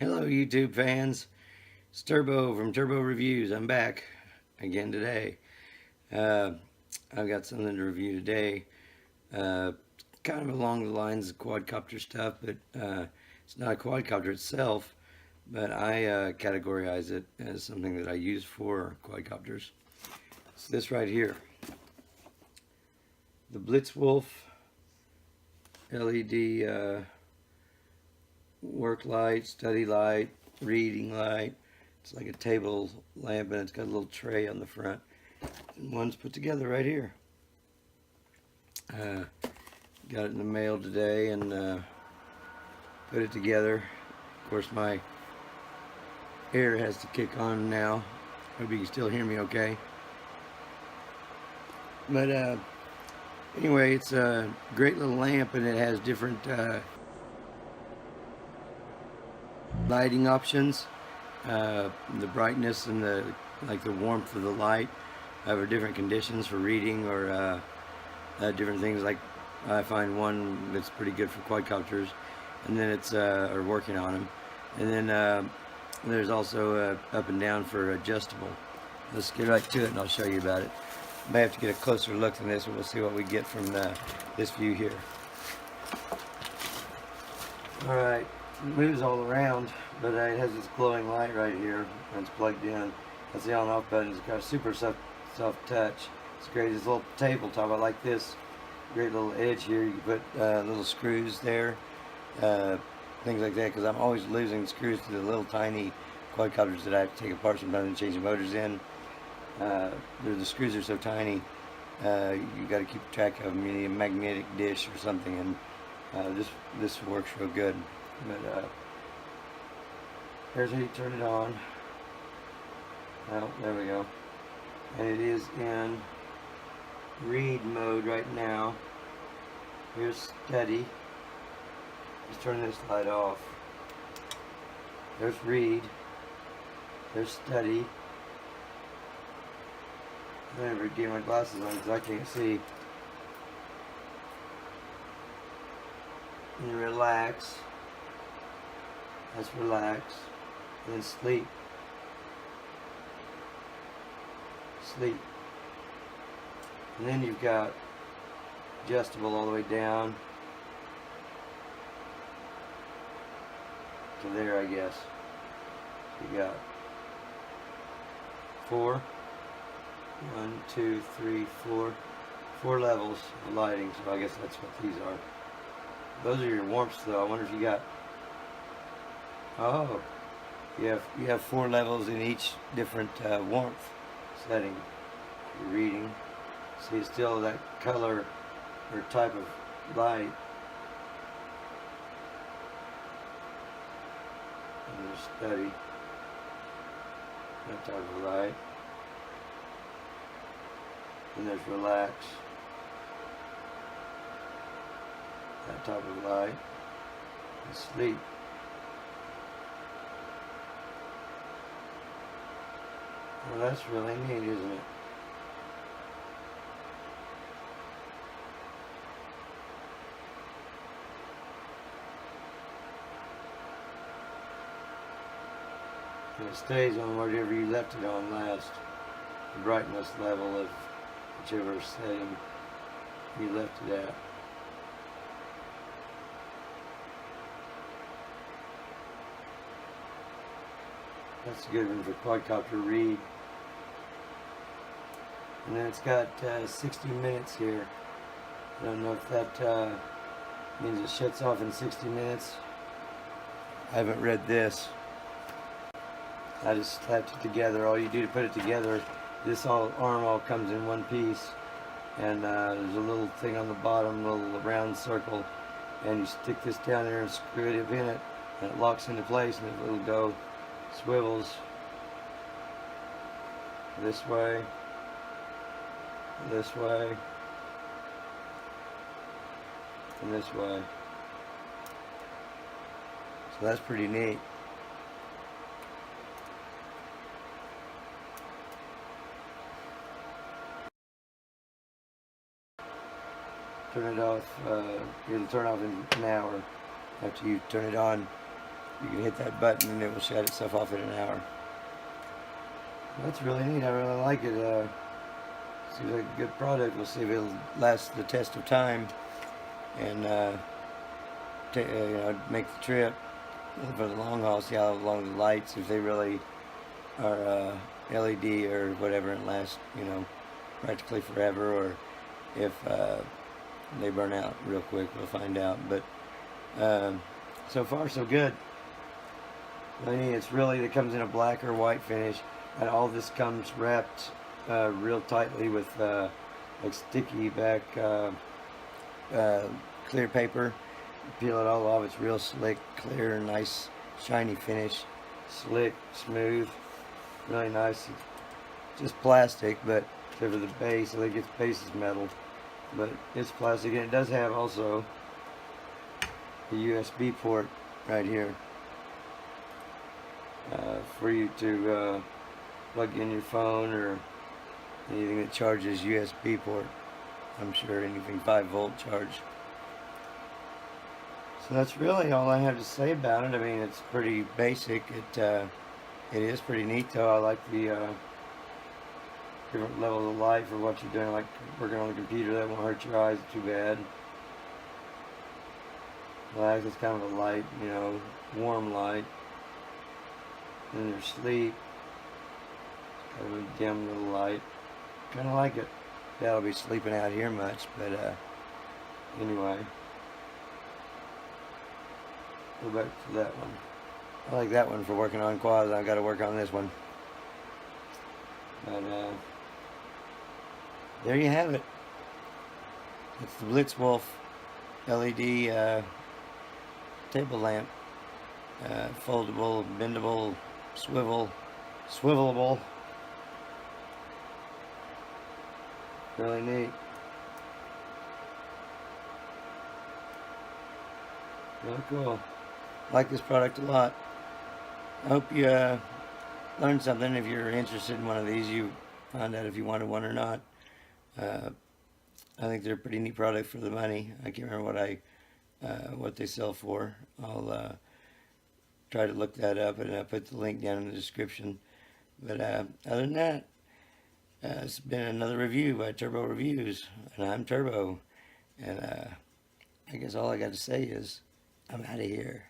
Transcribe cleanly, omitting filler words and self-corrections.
Hello YouTube fans, it's Turbo from Turbo Reviews. I'm back again today. I've got something to review today, kind of along the lines of quadcopter stuff, but it's not a quadcopter itself, but I categorize it as something that I use for quadcopters. It's this right here, the Blitz LED work light, study light, reading light. It's like a table lamp, and it's got a little tray on the front. And one's put together right here. Got it in the mail today and put it together. Of course, my air has to kick on now. Hope you can still hear me okay. But anyway, it's a great little lamp, and it has different lighting options. The brightness and the warmth of the light for different conditions for reading or different things. Like I find one that's pretty good for quadcopters, and then it's or working on them. And then there's also up and down for adjustable. Let's get right to it, and I'll show you about it. May have to get a closer look than this, and we'll see what we get from this view here. All right. It moves all around, but it has this glowing light right here when it's plugged in. That's the on off button. It's got a super soft touch. It's great. This little tabletop, I like this. Great little edge here. You can put little screws there, things like that, because I'm always losing screws to the little tiny quadcopters that I have to take apart sometimes and change the motors in. The screws are so tiny, you got to keep track of them. You need a magnetic dish or something, and this works real good. But here's how you turn it on. Oh, there we go. And it is in read mode right now. Here's study. Just turn this light off. There's read. There's study. I never get my glasses on because I can't see. And relax. That's relax. And then sleep. Sleep. And then you've got adjustable all the way down to there, I guess. You got 4. 1, 2, 3, 4. 4 levels of lighting, so I guess that's what these are. Those are your warmths, though. I wonder if you got... Oh, you have 4 levels in each different warmth setting. You're reading. See, still that color or type of light. And there's study. That type of light. And there's relax. That type of light. And sleep. Well, that's really neat, isn't it? And it stays on whatever you left it on last. The brightness level of whichever setting you left it at. That's a good one for quadcopter read. And then it's got 60 minutes here. I don't know if that means it shuts off in 60 minutes. I haven't read this. I just slapped it together. All you do to put it together, this arm all comes in one piece. And there's a little thing on the bottom, a little round circle. And you stick this down there and screw it in it. And it locks into place, and it'll go, swivels this way, this way, and this way. So that's pretty neat. Turn it off, it'll turn off in an hour after you turn it on. You can hit that button and it will shut itself off in an hour. That's really neat. I really like it. Seems like a good product. We'll see if it'll last the test of time and make the trip for the long haul. See how long the lights, if they really are LED or whatever, and last practically forever, or if they burn out real quick. We'll find out. But so far so good. I mean, it comes in a black or white finish, and all this comes wrapped real tightly with like sticky back clear paper. Peel it all off. It's real slick, clear, nice, shiny finish. Slick, smooth, really nice. It's just plastic, but except for the base. I think its base is metal, but it's plastic, and it does have also a USB port right here for you to plug in your phone or anything that charges USB port. I'm sure anything 5-volt charge. So that's really all I have to say about it. I mean, it's pretty basic. It is pretty neat though. I like the different levels of light for what you're doing, like working on the computer. That won't hurt your eyes too bad. Black is kind of a light, warm light. In your sleep, kind of a dim little light. Kind of like it. That'll be sleeping out here much, but anyway. Go back to that one. I like that one for working on quads. I've got to work on this one. But there you have it. It's the Blitz Wolf LED table lamp. Foldable, bendable, swivelable. Really neat. Really cool. I like this product a lot. I hope you learned something. If you're interested in one of these, you find out if you wanted one or not. I think they're a pretty neat product for the money. I can't remember what they sell for. I'll try to look that up, and I'll put the link down in the description. But other than that, it's been another review by Turbo Reviews, and I'm Turbo. And I guess all I got to say is, I'm out of here.